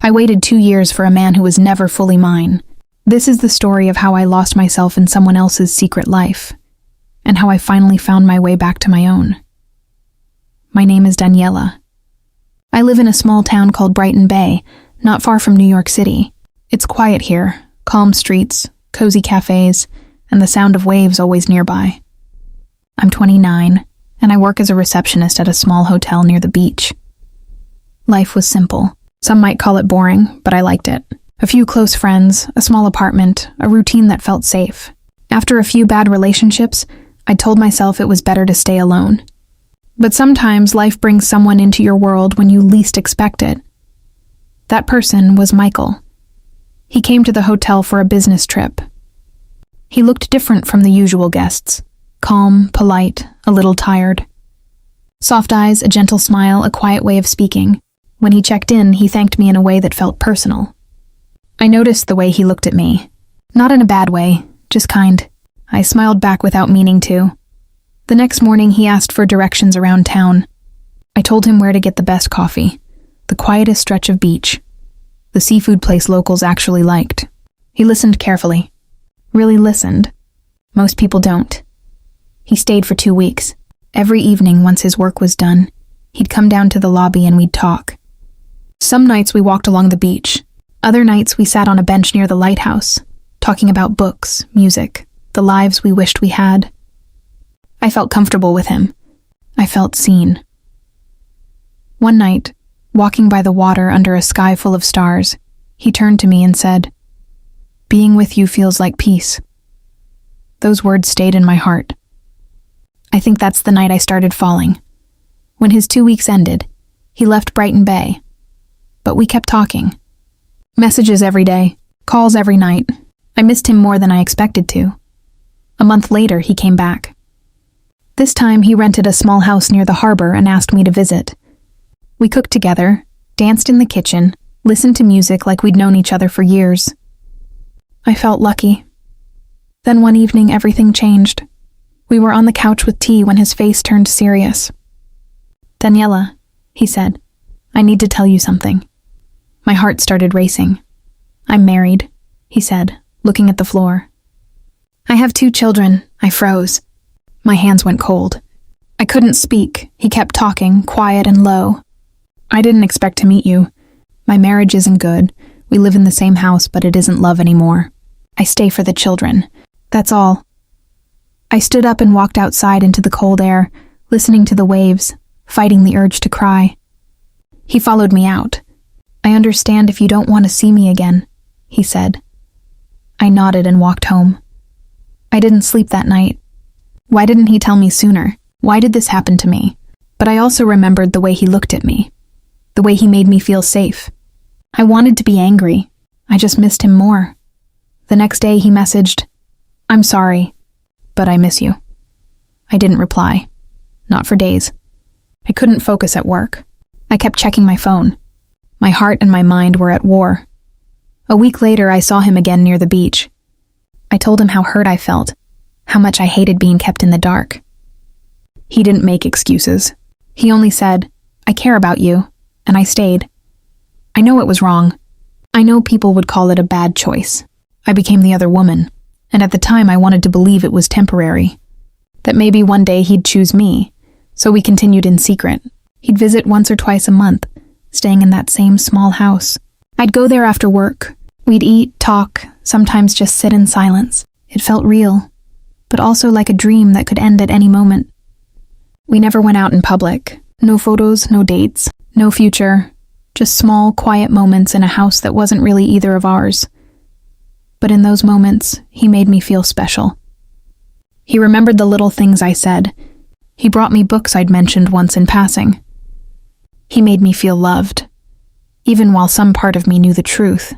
I waited 2 years for a man who was never fully mine. This is the story of how I lost myself in someone else's secret life, and how I finally found my way back to my own. My name is Daniela. I live in a small town called Brighton Bay, not far from New York City. It's quiet here, calm streets, cozy cafes, and the sound of waves always nearby. I'm 29, and I work as a receptionist at a small hotel near the beach. Life was simple. Some might call it boring, but I liked it. A few close friends, a small apartment, a routine that felt safe. After a few bad relationships, I told myself it was better to stay alone. But sometimes life brings someone into your world when you least expect it. That person was Michael. He came to the hotel for a business trip. He looked different from the usual guests. Calm, polite, a little tired. Soft eyes, a gentle smile, a quiet way of speaking. When he checked in, he thanked me in a way that felt personal. I noticed the way he looked at me. Not in a bad way, just kind. I smiled back without meaning to. The next morning, he asked for directions around town. I told him where to get the best coffee, the quietest stretch of beach, the seafood place locals actually liked. He listened carefully. Really listened. Most people don't. He stayed for 2 weeks. Every evening, once his work was done, he'd come down to the lobby and we'd talk. Some nights we walked along the beach. Other nights we sat on a bench near the lighthouse, talking about books, music, the lives we wished we had. I felt comfortable with him. I felt seen. One night, walking by the water under a sky full of stars, he turned to me and said, "Being with you feels like peace." Those words stayed in my heart. I think that's the night I started falling. When his 2 weeks ended, he left Brighton Bay. But we kept talking. Messages every day, calls every night. I missed him more than I expected to. A month later, he came back. This time, he rented a small house near the harbor and asked me to visit. We cooked together, danced in the kitchen, listened to music like we'd known each other for years. I felt lucky. Then one evening, everything changed. We were on the couch with tea when his face turned serious. "Daniela," he said, "I need to tell you something." My heart started racing. "I'm married," he said, looking at the floor. "I have 2 children." I froze. My hands went cold. I couldn't speak. He kept talking, quiet and low. "I didn't expect to meet you. My marriage isn't good. We live in the same house, but it isn't love anymore. I stay for the children. That's all." I stood up and walked outside into the cold air, listening to the waves, fighting the urge to cry. He followed me out. "I understand if you don't want to see me again," he said. I nodded and walked home. I didn't sleep that night. Why didn't he tell me sooner? Why did this happen to me? But I also remembered the way he looked at me, the way he made me feel safe. I wanted to be angry. I just missed him more. The next day he messaged, "I'm sorry, but I miss you." I didn't reply. Not for days. I couldn't focus at work. I kept checking my phone. My heart and my mind were at war. A week later, I saw him again near the beach. I told him how hurt I felt, how much I hated being kept in the dark. He didn't make excuses. He only said, "I care about you," and I stayed. I know it was wrong. I know people would call it a bad choice. I became the other woman, and at the time I wanted to believe it was temporary, that maybe one day he'd choose me, so we continued in secret. He'd visit once or twice a month, staying in that same small house. I'd go there after work. We'd eat, talk, sometimes just sit in silence. It felt real, but also like a dream that could end at any moment. We never went out in public. No photos, no dates, no future. Just small, quiet moments in a house that wasn't really either of ours. But in those moments, he made me feel special. He remembered the little things I said. He brought me books I'd mentioned once in passing. He made me feel loved, even while some part of me knew the truth.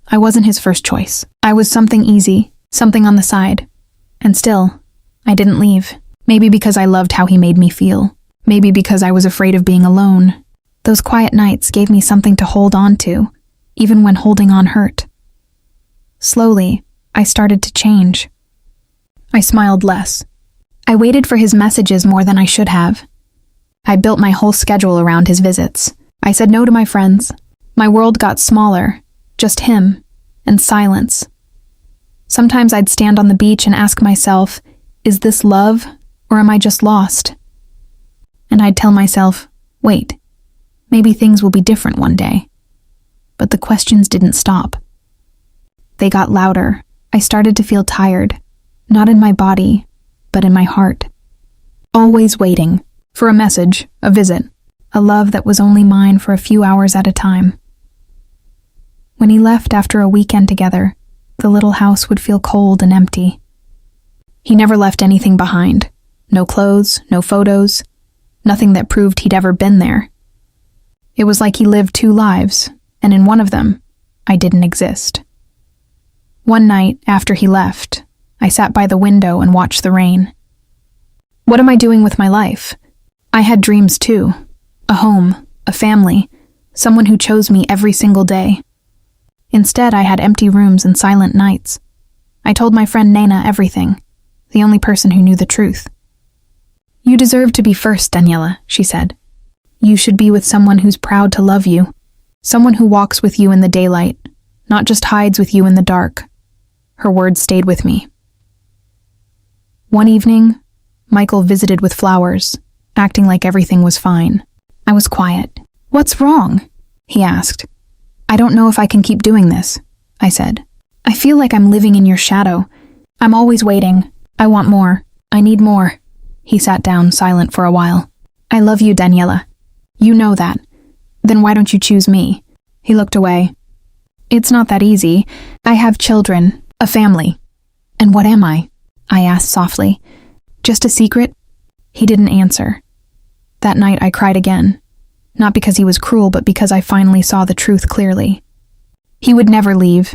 I wasn't his first choice. I was something easy, something on the side. And still, I didn't leave. Maybe because I loved how he made me feel. Maybe because I was afraid of being alone. Those quiet nights gave me something to hold on to, even when holding on hurt. Slowly, I started to change. I smiled less. I waited for his messages more than I should have. I built my whole schedule around his visits. I said no to my friends. My world got smaller, just him, and silence. Sometimes I'd stand on the beach and ask myself, is this love, or am I just lost? And I'd tell myself, wait, maybe things will be different one day. But the questions didn't stop. They got louder. I started to feel tired, not in my body, but in my heart. Always waiting for a message, a visit, a love that was only mine for a few hours at a time. When he left after a weekend together, the little house would feel cold and empty. He never left anything behind. No clothes, no photos, nothing that proved he'd ever been there. It was like he lived two lives, and in one of them, I didn't exist. One night, after he left, I sat by the window and watched the rain. What am I doing with my life? I had dreams too. A home, a family, someone who chose me every single day. Instead, I had empty rooms and silent nights. I told my friend Nana everything, the only person who knew the truth. You deserve to be first, Daniela, she said. You should be with someone who's proud to love you, someone who walks with you in the daylight, not just hides with you in the dark. Her words stayed with me. One evening, Michael visited with flowers, acting like everything was fine. I was quiet. What's wrong? He asked. I don't know if I can keep doing this, I said. I feel like I'm living in your shadow. I'm always waiting. I want more. I need more. He sat down, silent for a while. I love you, Daniela. You know that. Then why don't you choose me? He looked away. It's not that easy. I have children, a family. And what am I? I asked softly. Just a secret? He didn't answer. That night I cried again. Not because he was cruel, but because I finally saw the truth clearly. He would never leave.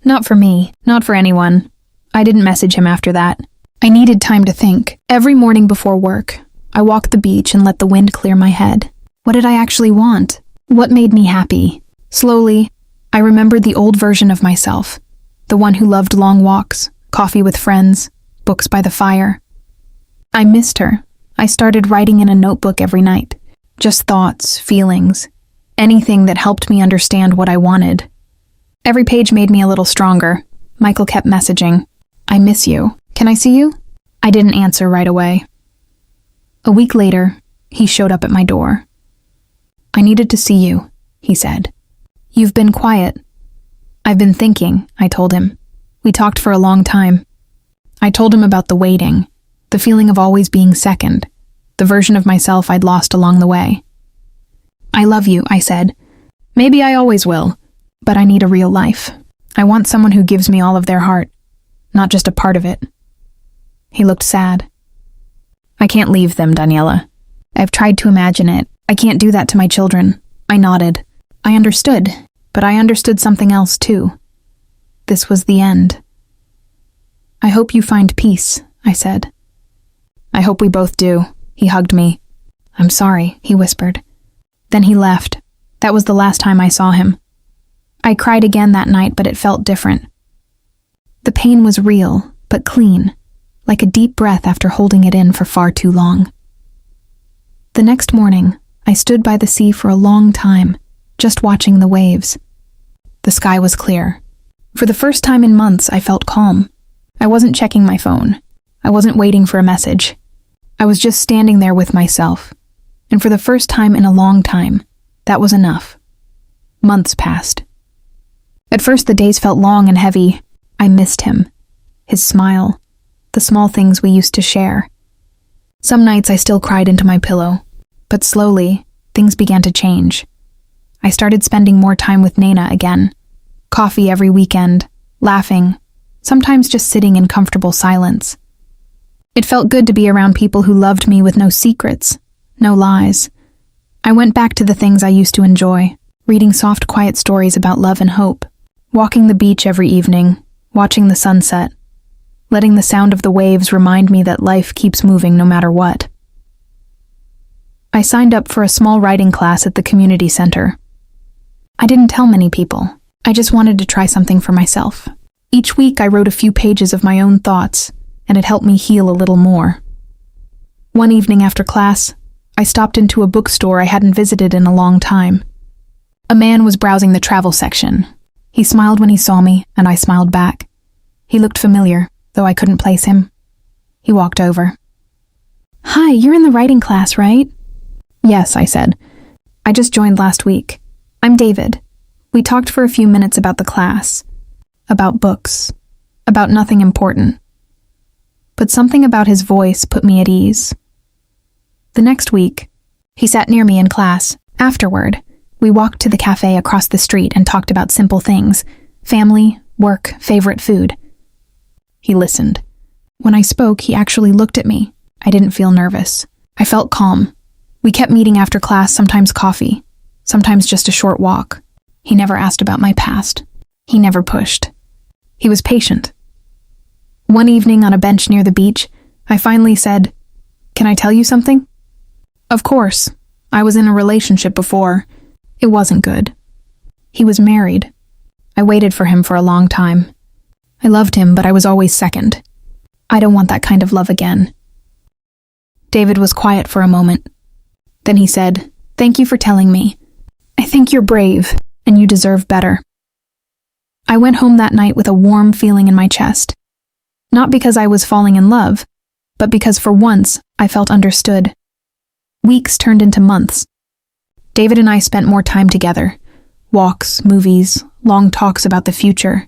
Not for me, not for anyone. I didn't message him after that. I needed time to think. Every morning before work, I walked the beach and let the wind clear my head. What did I actually want? What made me happy? Slowly, I remembered the old version of myself, the one who loved long walks, coffee with friends, books by the fire. I missed her. I started writing in a notebook every night. Just thoughts, feelings, anything that helped me understand what I wanted. Every page made me a little stronger. Michael kept messaging, I miss you. Can I see you? I didn't answer right away. A week later, he showed up at my door. I needed to see you, he said. You've been quiet. I've been thinking, I told him. We talked for a long time. I told him about the waiting, the feeling of always being second, the version of myself I'd lost along the way. I love you, I said. Maybe I always will, but I need a real life. I want someone who gives me all of their heart, not just a part of it. He looked sad. I can't leave them, Daniela. I've tried to imagine it. I can't do that to my children. I nodded. I understood, but I understood something else too. This was the end. I hope you find peace, I said. I hope we both do. He hugged me. I'm sorry, he whispered. Then he left. That was the last time I saw him. I cried again that night, but it felt different. The pain was real, but clean, like a deep breath after holding it in for far too long. The next morning, I stood by the sea for a long time, just watching the waves. The sky was clear. For the first time in months, I felt calm. I wasn't checking my phone. I wasn't waiting for a message. I was just standing there with myself. And for the first time in a long time, that was enough. Months passed. At first, the days felt long and heavy. I missed him. His smile. The small things we used to share. Some nights I still cried into my pillow. But slowly, things began to change. I started spending more time with Nana again. Coffee every weekend, laughing, sometimes just sitting in comfortable silence. It felt good to be around people who loved me with no secrets, no lies. I went back to the things I used to enjoy, reading soft, quiet stories about love and hope, walking the beach every evening, watching the sunset, letting the sound of the waves remind me that life keeps moving no matter what. I signed up for a small writing class at the community center. I didn't tell many people. I just wanted to try something for myself. Each week I wrote a few pages of my own thoughts, and it helped me heal a little more. One evening after class, I stopped into a bookstore I hadn't visited in a long time. A man was browsing the travel section. He smiled when he saw me, and I smiled back. He looked familiar, though I couldn't place him. He walked over. "Hi, you're in the writing class, right?" "Yes," I said. "I just joined last week. I'm David." We talked for a few minutes about the class, about books, about nothing important. But something about his voice put me at ease. The next week, he sat near me in class. Afterward, we walked to the cafe across the street and talked about simple things: family, work, favorite food. He listened. When I spoke, he actually looked at me. I didn't feel nervous. I felt calm. We kept meeting after class, sometimes coffee, sometimes just a short walk. He never asked about my past. He never pushed. He was patient. One evening on a bench near the beach, I finally said, "Can I tell you something?" Of course. I was in a relationship before. It wasn't good. He was married. I waited for him for a long time. I loved him, but I was always second. I don't want that kind of love again. David was quiet for a moment. Then he said, "Thank you for telling me. I think you're brave, and you deserve better." I went home that night with a warm feeling in my chest. Not because I was falling in love, but because for once I felt understood. Weeks turned into months. David and I spent more time together. Walks, movies, long talks about the future.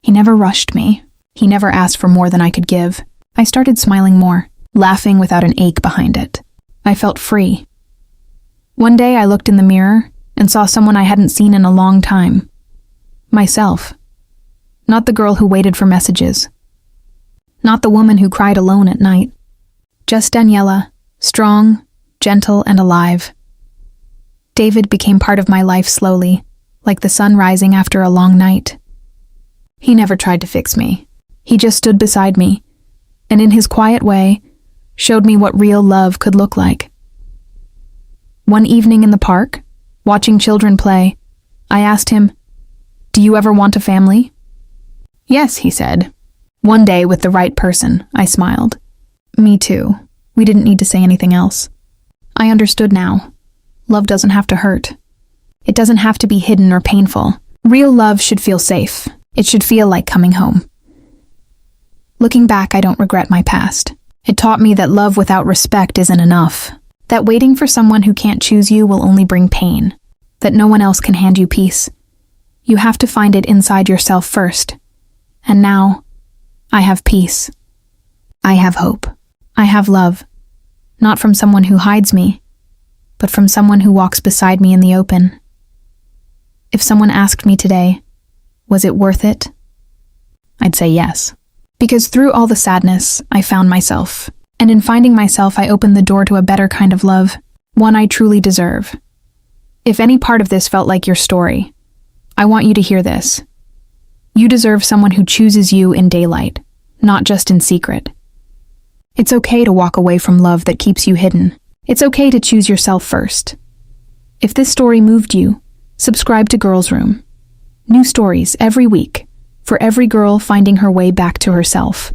He never rushed me. He never asked for more than I could give. I started smiling more, laughing without an ache behind it. I felt free. One day I looked in the mirror and saw someone I hadn't seen in a long time. Myself. Not the girl who waited for messages. Not the woman who cried alone at night. Just Daniela, strong, gentle, and alive. David became part of my life slowly, like the sun rising after a long night. He never tried to fix me. He just stood beside me, and in his quiet way, showed me what real love could look like. One evening in the park, watching children play, I asked him, "Do you ever want a family?" "Yes," he said. "One day with the right person," I smiled. Me too. We didn't need to say anything else. I understood now. Love doesn't have to hurt. It doesn't have to be hidden or painful. Real love should feel safe. It should feel like coming home. Looking back, I don't regret my past. It taught me that love without respect isn't enough. That waiting for someone who can't choose you will only bring pain. That no one else can hand you peace. You have to find it inside yourself first. And now, I have peace. I have hope. I have love. Not from someone who hides me, but from someone who walks beside me in the open. If someone asked me today, was it worth it? I'd say yes. Because through all the sadness, I found myself. And in finding myself, I opened the door to a better kind of love, one I truly deserve. If any part of this felt like your story, I want you to hear this. You deserve someone who chooses you in daylight, not just in secret. It's okay to walk away from love that keeps you hidden. It's okay to choose yourself first. If this story moved you, subscribe to Girls Room. New stories every week, for every girl finding her way back to herself.